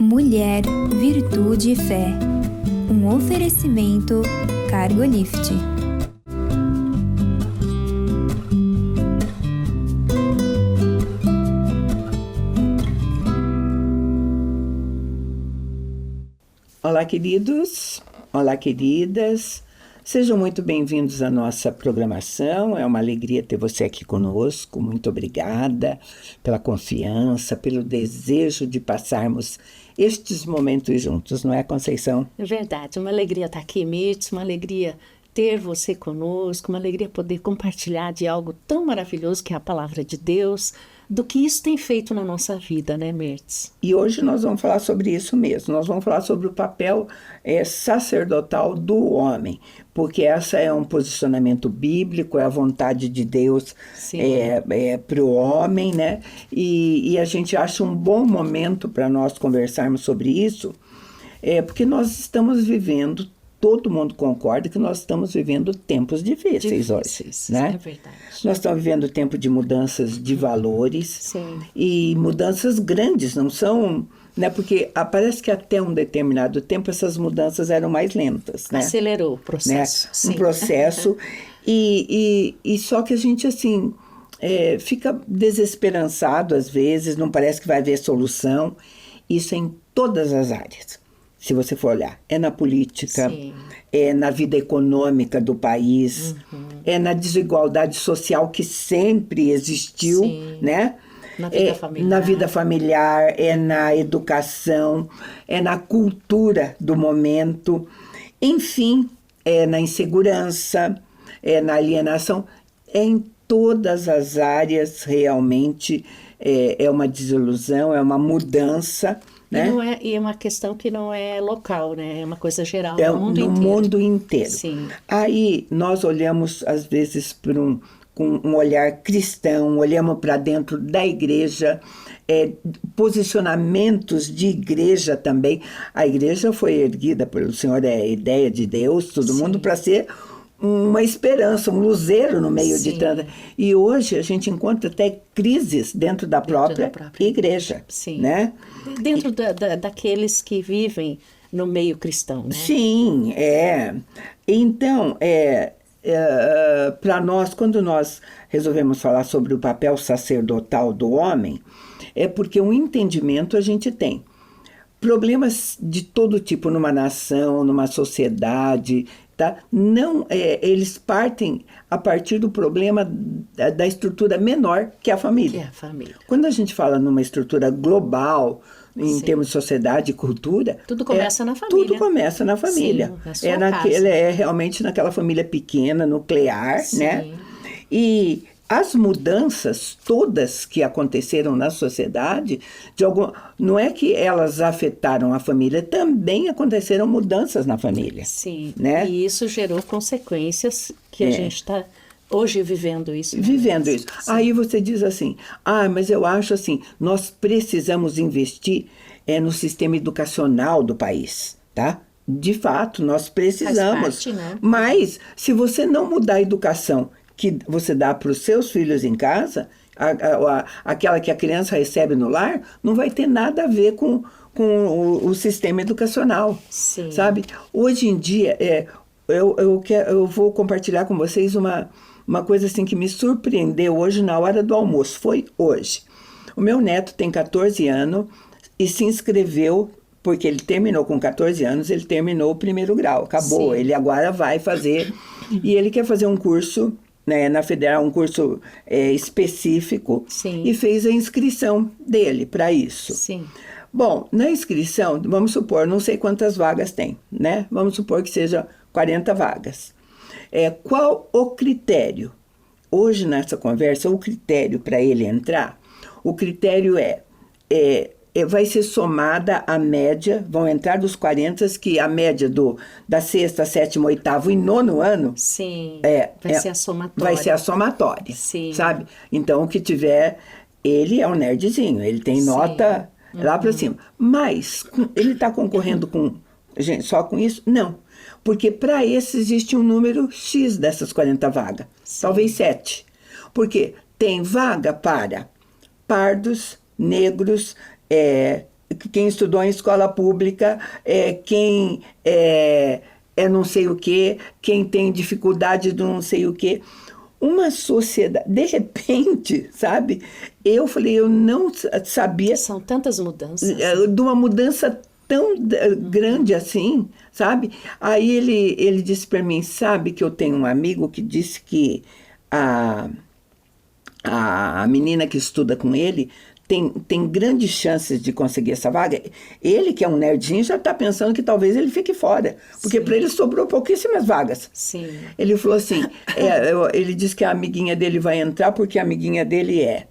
Mulher, Virtude e Fé. Um oferecimento Cargolift. Olá, queridos. Olá, queridas. Sejam muito bem-vindos à nossa programação. É uma alegria ter você aqui conosco. Muito obrigada pela confiança, pelo desejo de passarmos estes momentos juntos, não é, Conceição? É verdade, uma alegria estar aqui, Mirtz, uma alegria ter você conosco, uma alegria poder compartilhar de algo tão maravilhoso que é a palavra de Deus, do que isso tem feito na nossa vida, né, Mirtz? E hoje nós vamos falar sobre isso mesmo. Nós vamos falar sobre o papel sacerdotal do homem, porque essa é um posicionamento bíblico, é a vontade de Deus para o homem, né? E a gente acha um bom momento para nós conversarmos sobre isso, porque nós estamos vivendo, todo mundo concorda que nós estamos vivendo tempos difíceis hoje, né? É verdade. Nós estamos vivendo tempo de mudanças de valores. Sim. E mudanças grandes, não são, né? Porque parece que até um determinado tempo essas mudanças eram mais lentas, né? Acelerou o processo. Né? Sim. Um processo e só que a gente assim fica desesperançado às vezes, não parece que vai haver solução. Isso é em todas as áreas. Se você for olhar, é na política, Sim. é na vida econômica do país, é na desigualdade social que sempre existiu, Sim. né? Na vida familiar. Na vida familiar, é na educação, é na cultura do momento, enfim, é na insegurança, é na alienação, é em todas as áreas realmente, é uma desilusão, é uma mudança. Né? E é uma questão que não é local, né? É uma coisa geral no mundo inteiro. Sim. Aí nós olhamos, às vezes, com um olhar cristão, olhamos para dentro da igreja, posicionamentos de igreja também. A igreja foi erguida pelo Senhor, é a ideia de Deus, todo Sim. mundo, para ser uma esperança, um luzeiro no meio Sim. de tanta... E hoje a gente encontra até crises dentro da própria igreja. Sim. Né? Dentro daqueles que vivem no meio cristão, né? Sim, Então, para nós, quando nós resolvemos falar sobre o papel sacerdotal do homem, é porque um entendimento a gente tem. Problemas de todo tipo numa nação, numa sociedade, tá? Não, eles partem a partir do problema da estrutura menor, que é a família. Que é a família. Quando a gente fala numa estrutura global, em Sim. termos de sociedade e cultura... Tudo começa na família. Tudo começa na família. Sim, na sua casa. É realmente naquela família pequena, nuclear, Sim. né? E as mudanças todas que aconteceram na sociedade, não é que elas afetaram a família, também aconteceram mudanças na família. Sim, né? E isso gerou consequências que a gente está hoje vivendo isso. Vivendo isso. Sim. Aí você diz assim, mas eu acho assim, nós precisamos investir no sistema educacional do país, tá? De fato, nós precisamos. Faz parte, né? Mas, se você não mudar a educação que você dá para os seus filhos em casa, aquela que a criança recebe no lar, não vai ter nada a ver com o sistema educacional. Sim. Sabe? Hoje em dia, eu vou compartilhar com vocês uma coisa assim que me surpreendeu hoje na hora do almoço. Foi hoje. O meu neto tem 14 anos e se inscreveu, porque ele terminou com 14 anos, ele terminou o primeiro grau, acabou. Sim. Ele agora vai fazer, e ele quer fazer um curso, né, na Federal, um curso específico. Sim. E fez a inscrição dele para isso. Sim. Bom, na inscrição, vamos supor, não sei quantas vagas tem, né? Vamos supor que seja 40 vagas. Qual o critério? Hoje, nessa conversa, o critério para ele entrar, o critério vai ser somada a média, vão entrar dos 40, que a média da sexta, sétimo, oitavo e nono ano... Sim, vai ser a somatória. Vai ser a somatória, Sim. sabe? Então, o que tiver, ele é um nerdzinho, ele tem Sim. nota lá para cima. Mas, ele está concorrendo só com isso? Não. Porque para esse existe um número X dessas 40 vagas. Sim. Talvez 7. Porque tem vaga para pardos, negros, quem estudou em escola pública, quem é não sei o quê, quem tem dificuldade do não sei o quê. Uma sociedade, de repente, sabe? Eu falei, eu não sabia. São tantas mudanças. De uma mudança tão grande assim, sabe? Aí ele disse para mim, sabe que eu tenho um amigo que disse que a menina que estuda com ele tem grandes chances de conseguir essa vaga. Ele, que é um nerdinho, já está pensando que talvez ele fique fora, porque para ele sobrou pouquíssimas vagas. Sim. Ele falou assim, ele disse que a amiguinha dele vai entrar porque a amiguinha dele é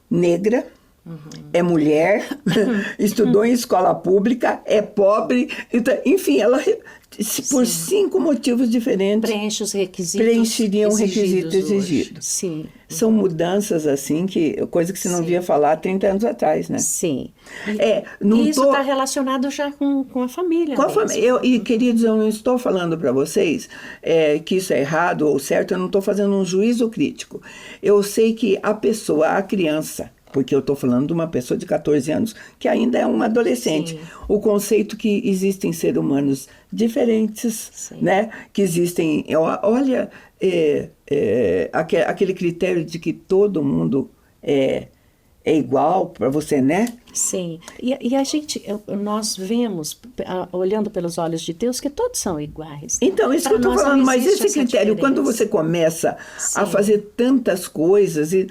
negra, é mulher, estudou em escola pública, é pobre, então, enfim, ela por 5 motivos diferentes preenche os requisitos, preencheriam o requisito exigido. Sim. São mudanças assim, coisa que se não via falar há 30 anos atrás, né? Sim. Não isso está relacionado já com a família. Com a família. E, queridos, eu não estou falando para vocês que isso é errado ou certo, eu não estou fazendo um juízo crítico. Eu sei que a criança, porque eu estou falando de uma pessoa de 14 anos que ainda é uma adolescente. Sim. O conceito que existem seres humanos diferentes, sim, né? Que existem... Olha, aquele critério de que todo mundo é igual para você, né? Sim. E a gente, nós vemos, olhando pelos olhos de Deus, que todos são iguais. Então, isso que eu estou falando, mas esse critério, quando você começa a fazer tantas coisas e...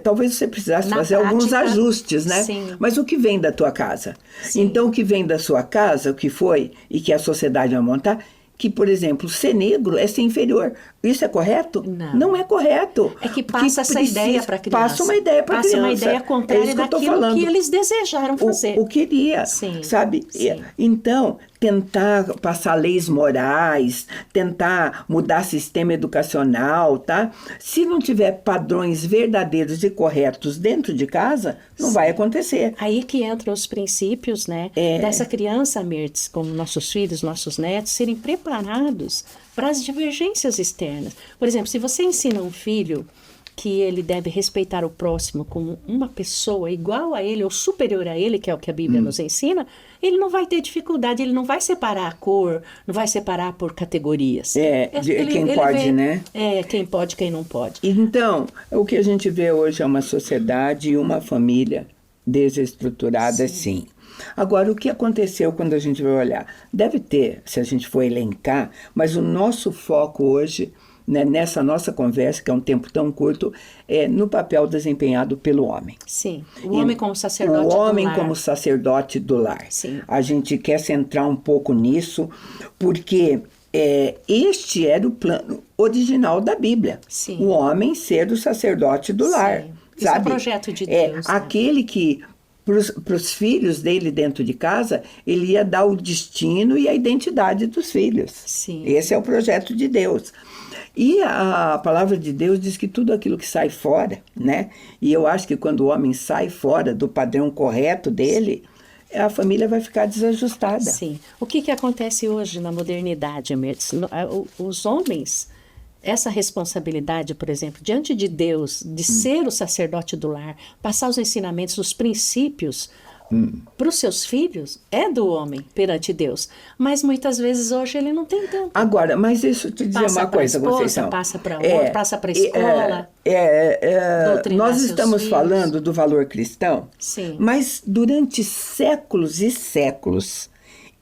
talvez você precisasse fazer alguns ajustes, né? Sim. Mas o que vem da tua casa? Sim. Então, o que vem da sua casa, o que foi e que a sociedade vai montar, que, por exemplo, ser negro é ser inferior. Isso é correto? Não é correto. É que passa essa ideia para a criança. Passa uma ideia para a criança. Passa uma ideia contrária daquilo que eles desejaram fazer. O queria, sim, sabe? Sim. Então, tentar passar leis morais, tentar mudar sistema educacional, tá? Se não tiver padrões verdadeiros e corretos dentro de casa, não vai acontecer. Aí que entram os princípios, né? Dessa criança, Mirtz, como nossos filhos, nossos netos, serem preparados para as divergências externas. Por exemplo, se você ensina um filho que ele deve respeitar o próximo como uma pessoa igual a ele ou superior a ele, que é o que a Bíblia nos ensina, ele não vai ter dificuldade, ele não vai separar a cor, não vai separar por categorias. Quem pode, né? Quem pode, quem não pode. Então, o que a gente vê hoje é uma sociedade e uma família desestruturada, sim. Agora, o que aconteceu quando a gente vai olhar? Deve ter, se a gente for elencar, mas o nosso foco hoje, né, nessa nossa conversa, que é um tempo tão curto, é no papel desempenhado pelo homem. Sim, o homem como sacerdote do lar. O homem como sacerdote do lar. Sim. A gente quer centrar um pouco nisso, porque este era o plano original da Bíblia. Sim. O homem ser o sacerdote do lar. Isso sabe? É o projeto de Deus. Aquele que... Para os filhos dele dentro de casa, ele ia dar o destino e a identidade dos filhos. Sim. Esse é o projeto de Deus. E a palavra de Deus diz que tudo aquilo que sai fora, né? E eu acho que quando o homem sai fora do padrão correto dele, a família vai ficar desajustada. Sim. O que acontece hoje na modernidade, Mirtz? Os homens... Essa responsabilidade, por exemplo, diante de Deus, de ser o sacerdote do lar, passar os ensinamentos, os princípios para os seus filhos, é do homem perante Deus. Mas muitas vezes hoje ele não tem tanto. Agora, mas deixa eu te dizer uma coisa, Conceição. Passa para outro, passa para a escola. Nós estamos falando do valor cristão, sim, mas durante séculos e séculos,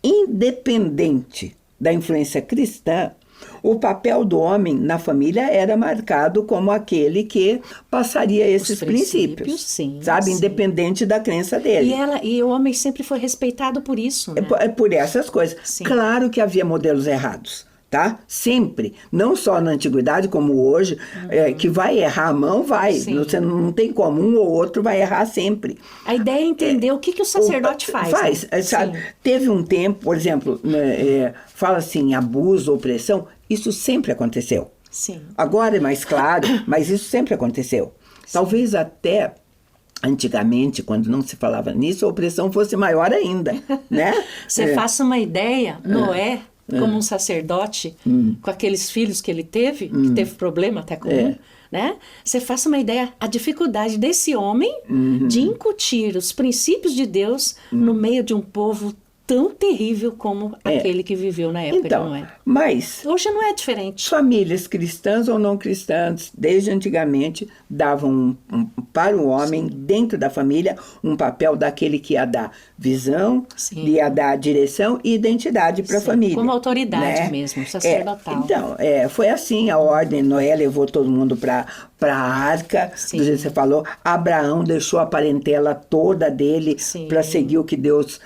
independente da influência cristã, o papel do homem na família era marcado como aquele que passaria esses princípios, sim, sabe? Sim. Independente da crença dele. E o homem sempre foi respeitado por isso, né? Por essas coisas. Sim. Claro que havia modelos errados, tá? Sempre. Não só na antiguidade, como hoje, que vai errar a mão, vai. Sim. Você não tem como, um ou outro vai errar sempre. A ideia é entender o que o sacerdote faz. Né? Sabe? Teve um tempo, por exemplo, fala assim, abuso, opressão, isso sempre aconteceu. Sim. Agora é mais claro, mas isso sempre aconteceu. Sim. Talvez até antigamente, quando não se falava nisso, a opressão fosse maior ainda, né? Você faça uma ideia, Noé, como um sacerdote, com aqueles filhos que ele teve, que teve problema até com um, né? Você faça uma ideia, a dificuldade desse homem de incutir os princípios de Deus no meio de um povo tão terrível como aquele que viveu na época de Noé. Mas hoje não é diferente. Famílias cristãs ou não cristãs, desde antigamente, davam para o homem, dentro da família, um papel daquele que ia dar visão, ia dar direção e identidade para a família. Como autoridade mesmo, sacerdotal. Então, foi assim a ordem. Noé levou todo mundo para a arca, do jeito que você falou. Abraão deixou a parentela toda dele para seguir o que Deus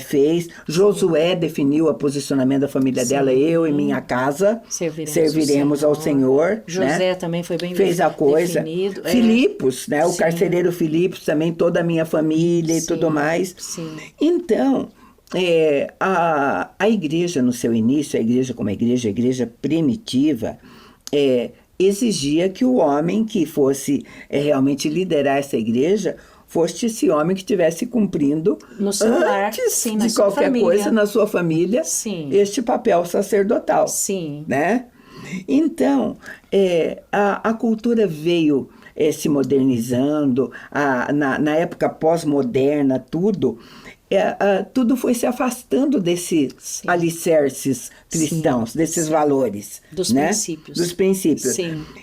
fez. Josué definiu o posicionamento da família dela. Eu e minha casa serviremos ao Senhor. José, né? também foi bem fez a coisa. Definido. Filipos, né? O carcereiro Filipos também, toda a minha família e tudo mais. Então, a igreja no seu início, a igreja como a igreja primitiva, exigia que o homem que fosse realmente liderar essa igreja fosse esse homem que estivesse cumprindo no seu lar, antes de qualquer coisa na sua família este papel sacerdotal. Né? Então, a cultura veio se modernizando, na época pós-moderna, tudo foi se afastando desses alicerces cristãos, desses valores. Dos princípios. Dos princípios.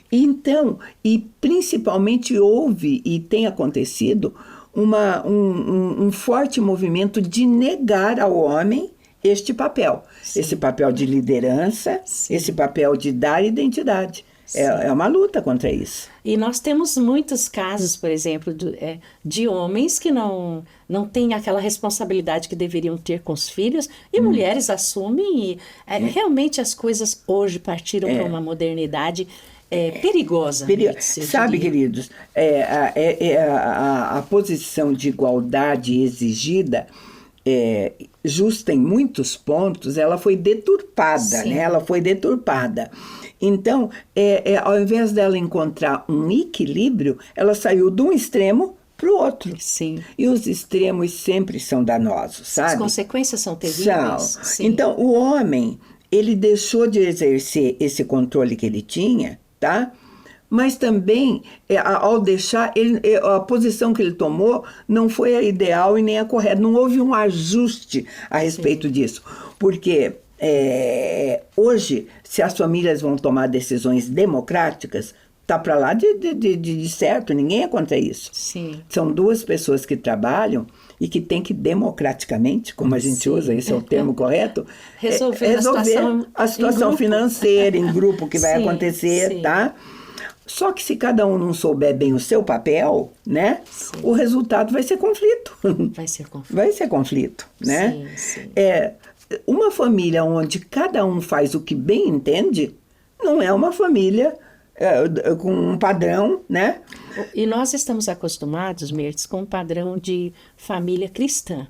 Então, e principalmente houve e tem acontecido um forte movimento de negar ao homem este papel. Esse papel de liderança, esse papel de dar identidade. É uma luta contra isso. E nós temos muitos casos, por exemplo, de homens que não têm aquela responsabilidade que deveriam ter com os filhos, e mulheres assumem. Realmente as coisas hoje partiram para uma modernidade perigosa. Sabe, queridos, a posição de igualdade exigida, justa em muitos pontos, ela foi deturpada, né? Ela foi deturpada. Então, ao invés dela encontrar um equilíbrio, ela saiu de um extremo para o outro. E os extremos sempre são danosos, sabe? As consequências são terríveis. Então, o homem, ele deixou de exercer esse controle que ele tinha, tá? Mas também, ao deixar, a posição que ele tomou não foi a ideal e nem a correta. Não houve um ajuste a respeito disso. Porque hoje, se as famílias vão tomar decisões democráticas, tá para lá de certo, ninguém é contra isso. São duas pessoas que trabalham e que têm que democraticamente, como a gente usa, esse é o termo correto, resolver a situação financeira em grupo que vai acontecer, tá? Só que se cada um não souber bem o seu papel, né? O resultado vai ser conflito. Vai ser conflito, né? Uma família onde cada um faz o que bem entende, não é uma família com um padrão, né? E nós estamos acostumados, Mirtes, com um padrão de família cristã.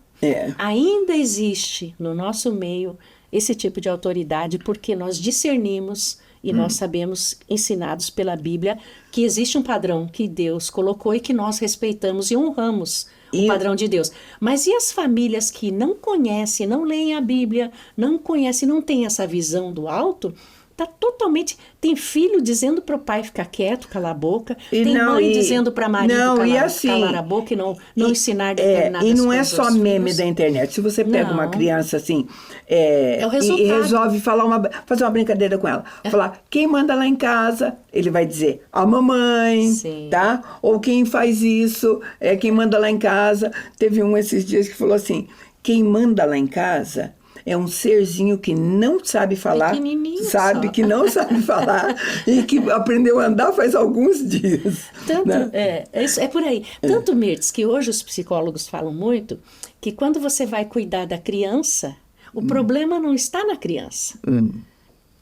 Ainda existe no nosso meio esse tipo de autoridade, porque nós discernimos e nós sabemos, ensinados pela Bíblia, que existe um padrão que Deus colocou e que nós respeitamos e honramos o padrão de Deus. Mas e as famílias que não conhecem, não leem a Bíblia, não conhecem, não têm essa visão do alto? Tá totalmente... Tem filho dizendo para o pai ficar quieto, calar a boca. Tem mãe dizendo para marido calar a boca e não ensinar determinadas coisas. E não é só meme da internet. Se você pega uma criança assim e resolve fazer uma brincadeira com ela, falar, quem manda lá em casa, ele vai dizer, a mamãe, tá? Ou quem faz isso, quem manda lá em casa. Teve um esses dias que falou assim, quem manda lá em casa é um serzinho que não sabe falar, que não sabe falar e que aprendeu a andar faz alguns dias. É por aí. Tanto, Mirtes, que hoje os psicólogos falam muito que quando você vai cuidar da criança, o problema não está na criança.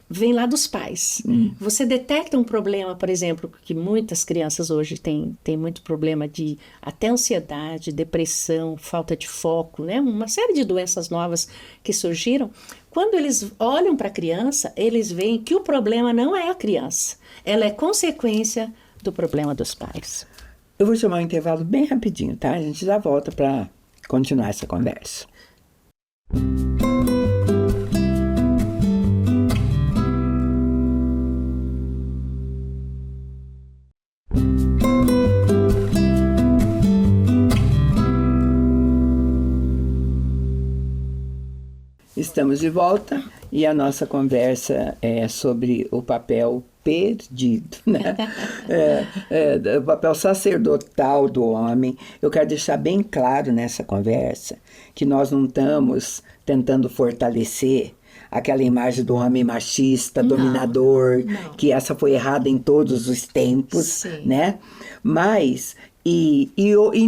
Vem lá dos pais. Você detecta um problema, por exemplo, que muitas crianças hoje têm muito problema de até ansiedade, depressão, falta de foco, né? Uma série de doenças novas que surgiram. Quando eles olham para a criança, eles veem que o problema não é a criança. Ela é consequência do problema dos pais. Eu vou chamar um intervalo bem rapidinho, tá? A gente já volta para continuar essa conversa. Estamos de volta e a nossa conversa é sobre o papel perdido, né? O papel sacerdotal do homem. Eu quero deixar bem claro nessa conversa que nós não estamos tentando fortalecer aquela imagem do homem machista, dominador, que essa foi errada em todos os tempos, Sim. né? Mas... E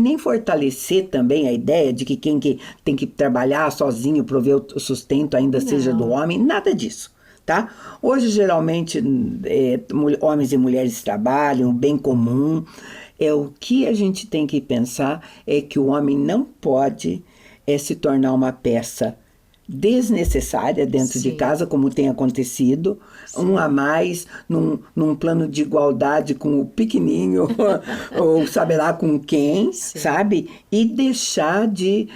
nem fortalecer também a ideia de que quem que tem que trabalhar sozinho, prover o sustento ainda seja do homem, nada disso, tá? Hoje, geralmente, homens e mulheres trabalham, bem comum. O que a gente tem que pensar é que o homem não pode se tornar uma peça desnecessária dentro de casa, como tem acontecido, um a mais, num plano de igualdade com o pequenininho, ou sabe lá com quem, sabe? E deixar de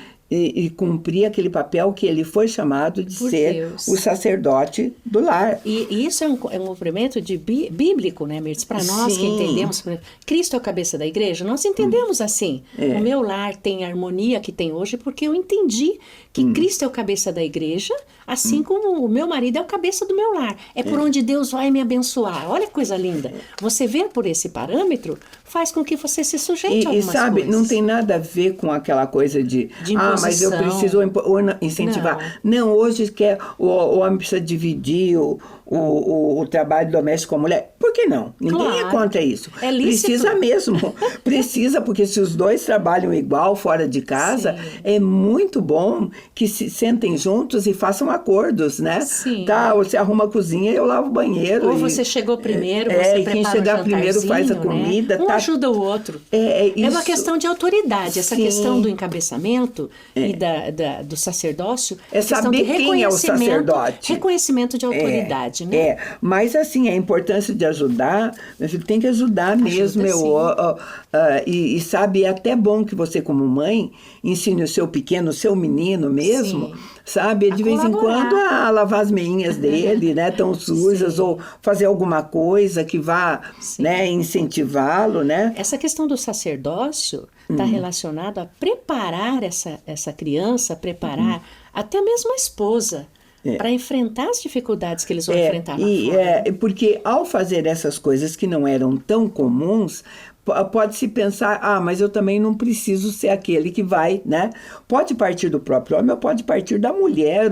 cumprir aquele papel que ele foi chamado de ser o sacerdote do lar. E isso é um cumprimento bíblico, né, Mirtz? Para nós que entendemos, Cristo é a cabeça da igreja, nós entendemos assim. O meu lar tem a harmonia que tem hoje porque eu entendi que Cristo é o cabeça da igreja, assim como o meu marido é o cabeça do meu lar. É por onde Deus vai me abençoar. Olha que coisa linda. Você vê por esse parâmetro, faz com que você se sujeite a algumas sabe, coisas. Não tem nada a ver com aquela coisa de mas eu preciso incentivar. Não, hoje o homem precisa dividir o trabalho doméstico com a mulher. Por que não? Ninguém é contra isso. É lícito. Precisa mesmo. Precisa, porque se os dois trabalham igual fora de casa, é muito bom que se sentem juntos e façam acordos, né? Sim. Tá, você arruma a cozinha, eu lavo o banheiro. Ou você chegou primeiro, você prepara quem chegar primeiro faz a comida. Né? Um ajuda o outro. É uma questão de autoridade. Essa questão do encabeçamento e do sacerdócio é saber quem é o sacerdote. Reconhecimento de autoridade, né? Mas assim, a importância de ajudar, você tem que ajudar mesmo. E sabe, é até bom que você, como mãe, ensine o seu pequeno, o seu menino mesmo, sabe? De vez em quando a lavar as meinhas dele, né? Tão sujas, ou fazer alguma coisa que vá, né, incentivá-lo, né? Essa questão do sacerdócio está relacionada a preparar essa criança, preparar até mesmo a esposa para enfrentar as dificuldades que eles vão enfrentar lá fora. Porque ao fazer essas coisas que não eram tão comuns, pode-se pensar, mas eu também não preciso ser aquele que vai, né? Pode partir do próprio homem, ou pode partir da mulher,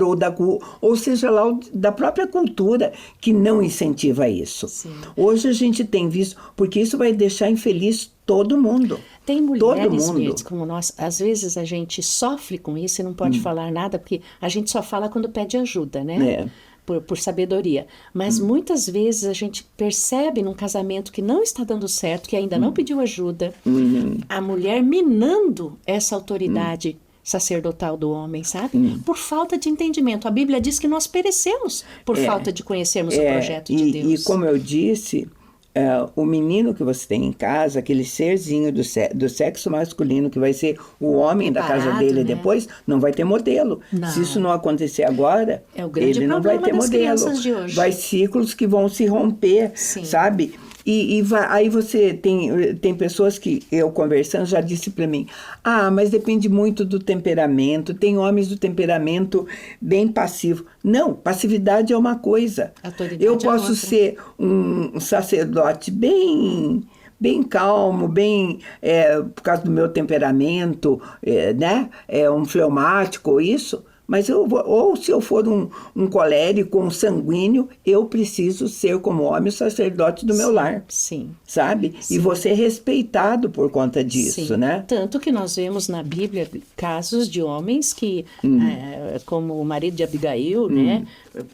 ou seja lá, da própria cultura que não incentiva isso. Sim. Hoje a gente tem visto, porque isso vai deixar infeliz todo mundo. Tem mulheres, Mirtz, como nós, às vezes a gente sofre com isso e não pode falar nada, porque a gente só fala quando pede ajuda, né? Por sabedoria. Mas muitas vezes a gente percebe num casamento que não está dando certo, que ainda não pediu ajuda, a mulher minando essa autoridade sacerdotal do homem, sabe? Por falta de entendimento. A Bíblia diz que nós perecemos por falta de conhecermos o projeto de Deus. E como eu disse, o menino que você tem em casa, aquele serzinho do sexo masculino que vai ser o homem da casa dele depois, não vai ter modelo. Se isso não acontecer agora, ele não vai ter modelo. Vai ciclos que vão se romper, sabe? Aí você tem pessoas que eu conversando já disse para mim, mas depende muito do temperamento, tem homens do temperamento bem passivo. Não, passividade é uma coisa. Eu posso ser um sacerdote bem calmo, por causa do meu temperamento, né? Um fleumático ou isso. Mas ou se eu for um colérico, um sanguíneo, eu preciso ser, como homem, o sacerdote do meu lar. Sim. Sabe? Sim. E você é respeitado por conta disso, né? Tanto que nós vemos na Bíblia casos de homens que, como o marido de Abigail, né?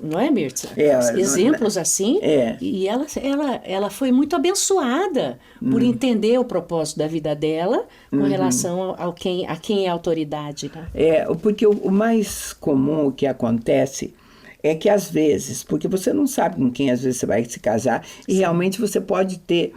Não é, Mirtz? Exemplos assim. E ela foi muito abençoada por entender o propósito da vida dela com relação a quem é a autoridade. Né? Porque o mais comum que acontece é que às vezes, porque você não sabe com quem às vezes você vai se casar, e realmente você pode ter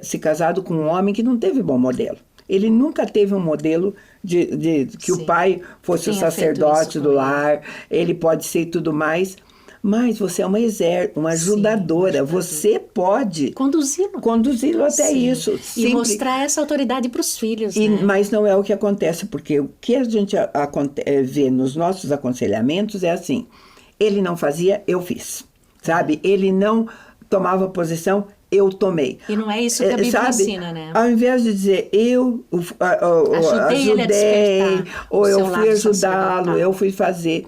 se casado com um homem que não teve bom modelo. Ele nunca teve um modelo de que o pai fosse o sacerdote do lar, ele pode ser e tudo mais, mas você é uma ajudadora. Você pode conduzi-lo até isso. E mostrar essa autoridade para os filhos. Né? Mas não é o que acontece, porque o que a gente vê nos nossos aconselhamentos é assim: ele não fazia, eu fiz. Sabe? Ele não tomava posição, eu tomei. E não é isso que a Bíblia ensina, né? Ao invés de dizer eu ajudei, ou eu fui ajudá-lo, eu fui fazer.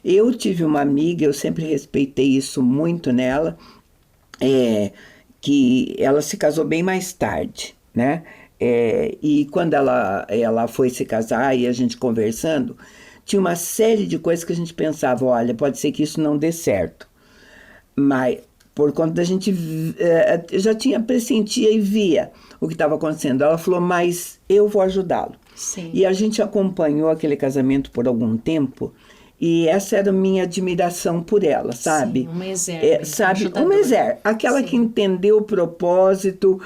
Eu tive uma amiga, eu sempre respeitei isso muito nela, que ela se casou bem mais tarde, né? E quando ela foi se casar e a gente conversando, tinha uma série de coisas que a gente pensava, olha, pode ser que isso não dê certo. Mas por conta da gente já tinha pressentia e via o que estava acontecendo. Ela falou, mas eu vou ajudá-lo. Sim. E a gente acompanhou aquele casamento por algum tempo, e essa era a minha admiração por ela, sabe? Sim, uma exer. Uma exer, aquela que entendeu o propósito,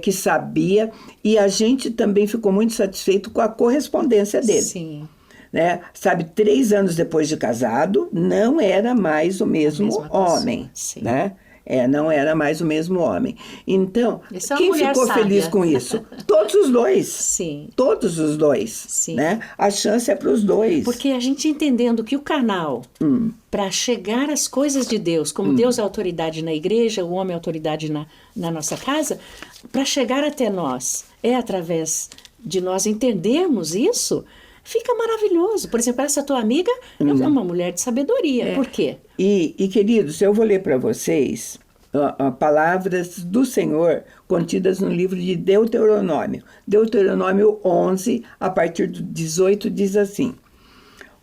que sabia, e a gente também ficou muito satisfeito com a correspondência dele. Sim. Né? Sabe, 3 anos depois de casado, não era mais o mesmo homem, né? Não era mais o mesmo homem. Então, quem ficou feliz com isso? Todos os dois. Sim. Todos os dois. Sim. Né? A chance é para os dois. Porque a gente entendendo que o canal, para chegar às coisas de Deus, como Deus é autoridade na igreja, o homem é autoridade na nossa casa, para chegar até nós, é através de nós entendermos isso, fica maravilhoso. Por exemplo, essa tua amiga é uma mulher de sabedoria. Por quê? E, queridos, eu vou ler para vocês palavras do Senhor contidas no livro de Deuteronômio. Deuteronômio 11, a partir do 18, diz assim: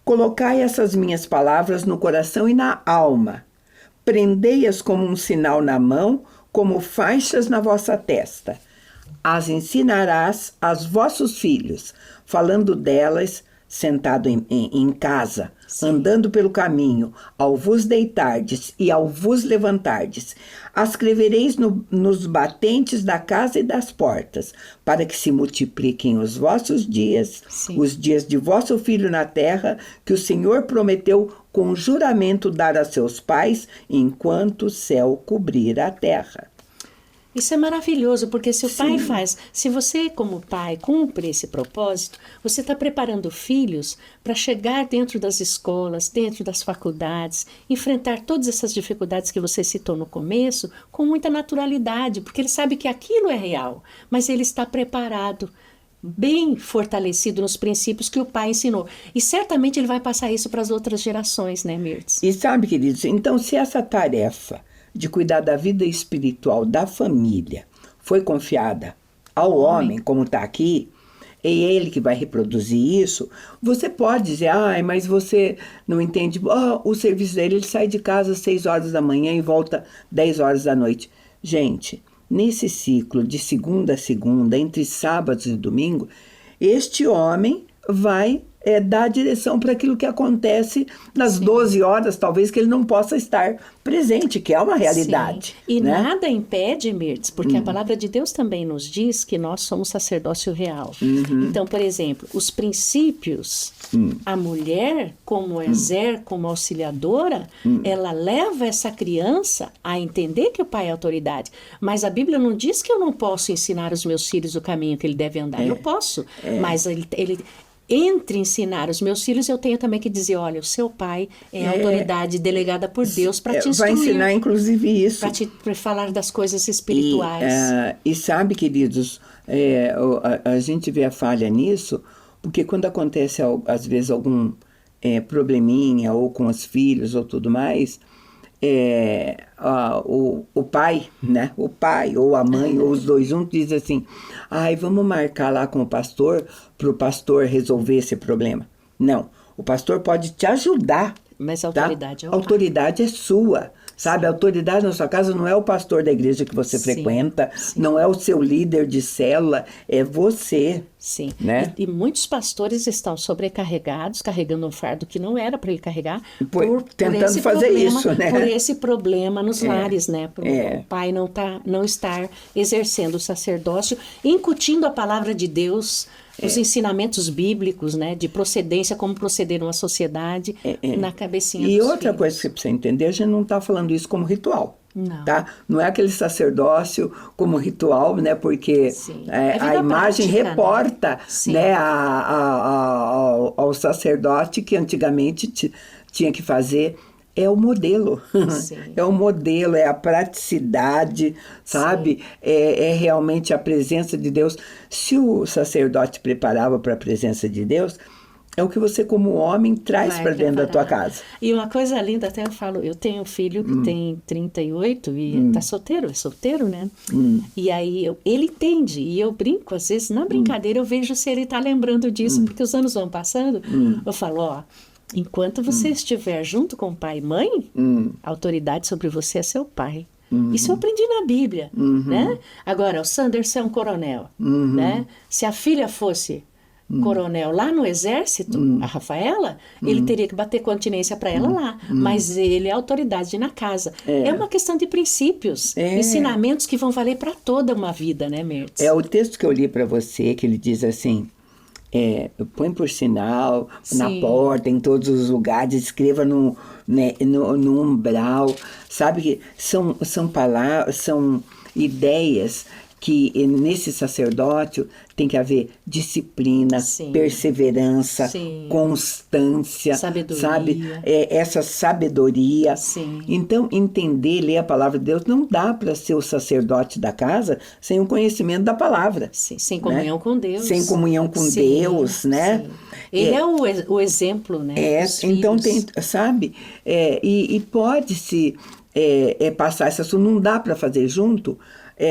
colocai essas minhas palavras no coração e na alma. Prendei-as como um sinal na mão, como faixas na vossa testa. As ensinarás aos vossos filhos, falando delas, sentado em casa, andando pelo caminho, ao vos deitardes e ao vos levantardes. As escrevereis nos batentes da casa e das portas, para que se multipliquem os vossos dias, os dias de vosso filho na terra, que o Senhor prometeu com juramento dar a seus pais, enquanto o céu cobrir a terra. Isso é maravilhoso, porque se o pai faz, se você como pai cumpre esse propósito, você está preparando filhos para chegar dentro das escolas, dentro das faculdades, enfrentar todas essas dificuldades que você citou no começo, com muita naturalidade, porque ele sabe que aquilo é real, mas ele está preparado, bem fortalecido nos princípios que o pai ensinou. E certamente ele vai passar isso para as outras gerações, né, Mirtz? E sabe, queridos, então se essa tarefa de cuidar da vida espiritual da família foi confiada ao homem, como está aqui, é ele que vai reproduzir isso, você pode dizer, mas você não entende, o serviço dele, ele sai de casa às 6 horas da manhã e volta 10 horas da noite. Gente, nesse ciclo de segunda a segunda, entre sábados e domingo, este homem vai dar direção para aquilo que acontece nas 12 horas, talvez, que ele não possa estar presente, que é uma realidade. E né? nada impede, Mirtz, porque a palavra de Deus também nos diz que nós somos sacerdócio real. Então, por exemplo, os princípios, a mulher, como exer, como auxiliadora, ela leva essa criança a entender que o pai é autoridade. Mas a Bíblia não diz que eu não posso ensinar os meus filhos o caminho que ele deve andar. Eu posso, mas ele entre ensinar os meus filhos, eu tenho também que dizer, olha, o seu pai é autoridade delegada por Deus para te instruir. Vai ensinar, inclusive, isso. Para falar das coisas espirituais. E sabe, queridos, a gente vê a falha nisso, porque quando acontece, às vezes, algum probleminha, ou com os filhos, ou tudo mais, o pai, né? O pai ou a mãe, ou os dois juntos, diz assim, vamos marcar lá com o pastor, para o pastor resolver esse problema. Não, o pastor pode te ajudar. Mas a autoridade é o pai. A autoridade é sua. Sabe, a autoridade na sua casa não é o pastor da igreja que você frequenta, não é o seu líder de célula, é você. Sim, né? E muitos pastores estão sobrecarregados, carregando um fardo que não era para ele carregar, tentando fazer isso, né? Por esse problema nos lares, né? Por o pai não estar exercendo o sacerdócio, incutindo a palavra de Deus os ensinamentos bíblicos, né, de procedência, como proceder numa sociedade, na cabecinha E dos outra filhos. coisa que você precisa entender, a gente não está falando isso como ritual. Não. Tá? Não é aquele sacerdócio como ritual, né? Porque Sim. É vida a imagem prática, né? reporta, Sim. né, ao sacerdote que antigamente tinha que fazer. É o modelo, Sim. é o modelo, é a praticidade, sabe? É realmente a presença de Deus. Se o sacerdote preparava para a presença de Deus, é o que você como homem traz Vai para dentro da tua preparar. casa. E uma coisa linda, até eu falo, eu tenho um filho que tem 38 e tá solteiro, é solteiro, né? E aí ele entende, e eu brinco, às vezes na brincadeira eu vejo se ele tá lembrando disso, porque os anos vão passando, eu falo, ó, enquanto você estiver junto com pai e mãe, a autoridade sobre você é seu pai. Isso eu aprendi na Bíblia, né? Agora, o Sanderson é um coronel, né? Se a filha fosse coronel lá no exército, a Rafaela, ele teria que bater continência para ela lá, mas ele é autoridade na casa. É uma questão de princípios, ensinamentos que vão valer para toda uma vida, né, Mertz? É o texto que eu li para você, que ele diz assim, põe por sinal na Sim. porta, em todos os lugares, escreva no umbral, sabe que são palavras, são ideias que nesse sacerdócio tem que haver disciplina, Sim. perseverança, Sim. constância, Sabedoria. sabe? Essa sabedoria. Sim. Então, entender, ler a palavra de Deus, não dá para ser o sacerdote da casa sem o conhecimento da palavra. Sim, sem comunhão com Deus. Sem comunhão com Sim, Deus, né? sim. Ele é o exemplo, né? dos Então filhos. tem, sabe? E pode-se passar essa assunto, não dá para fazer junto.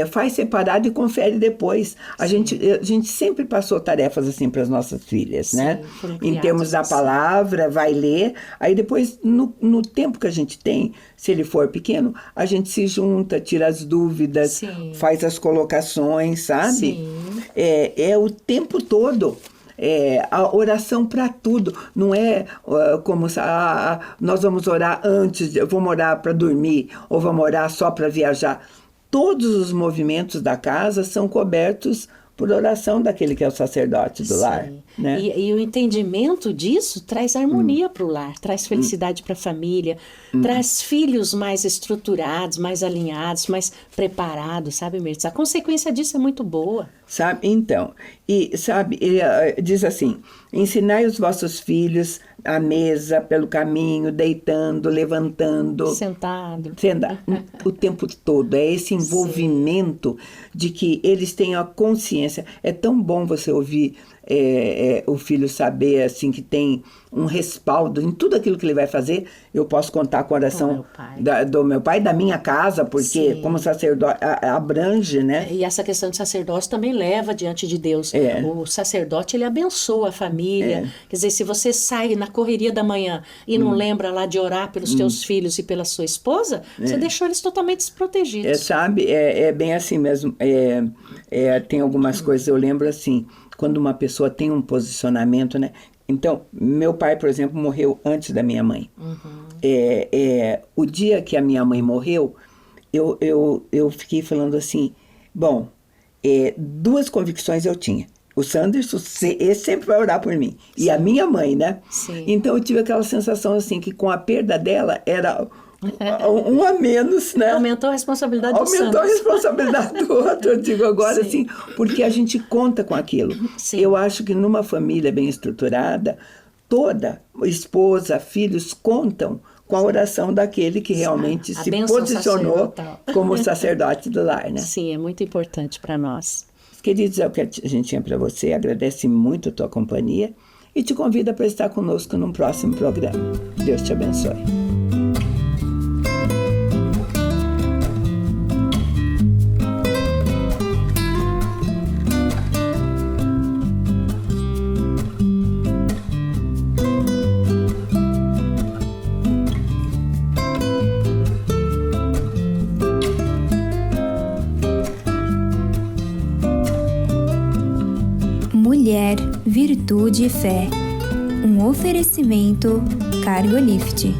Faz separado e confere depois. A gente sempre passou tarefas assim para as nossas filhas, né? Foram Em criados termos da assim. palavra, vai ler, aí depois, no tempo que a gente tem, se ele for pequeno, a gente se junta, tira as dúvidas, Sim. faz as colocações, sabe? Sim. É o tempo todo. A oração para tudo, não é como nós vamos orar antes, vamos orar para dormir, ou vamos orar só para viajar. Todos os movimentos da casa são cobertos por oração daquele que é o sacerdote do lar. Né? E o entendimento disso traz harmonia para o lar, traz felicidade para a família, traz filhos mais estruturados, mais alinhados, mais preparados, sabe, Mertz? A consequência disso é muito boa. Sabe? Então, ele diz assim, ensinai os vossos filhos à mesa, pelo caminho, deitando, levantando. Sentado. O tempo todo. É esse envolvimento de que eles tenham a consciência. É tão bom você ouvir o filho saber assim, que tem um respaldo em tudo aquilo que ele vai fazer. Eu posso contar com a oração do meu pai, da minha casa, porque Sim. como sacerdote abrange, né? E essa questão de sacerdócio também leva diante de Deus. O sacerdote, ele abençoa a família. Quer dizer, se você sai na correria da manhã e não lembra lá de orar pelos teus filhos e pela sua esposa, você deixou eles totalmente desprotegidos. Sabe, é bem assim mesmo. Tem algumas coisas, eu lembro assim, quando uma pessoa tem um posicionamento, né? Então, meu pai, por exemplo, morreu antes da minha mãe. O dia que a minha mãe morreu, eu fiquei falando assim, bom, duas convicções eu tinha. O Sanderson, ele sempre vai orar por mim. Sim. E a minha mãe, né? Sim. Então eu tive aquela sensação assim, que com a perda dela, era um a menos, né? Aumentou a responsabilidade do Sanderson. Aumentou a responsabilidade do outro, eu digo agora, Sim. assim, porque a gente conta com aquilo. Sim. Eu acho que numa família bem estruturada, toda esposa, filhos contam com a oração daquele que realmente se posicionou como sacerdote do lar, né? Sim, é muito importante para nós. Queridos, é o que a gente tinha para você, agradece muito a tua companhia e te convida para estar conosco num próximo programa. Deus te abençoe. Mulher, Virtude e Fé. Um oferecimento Cargolift.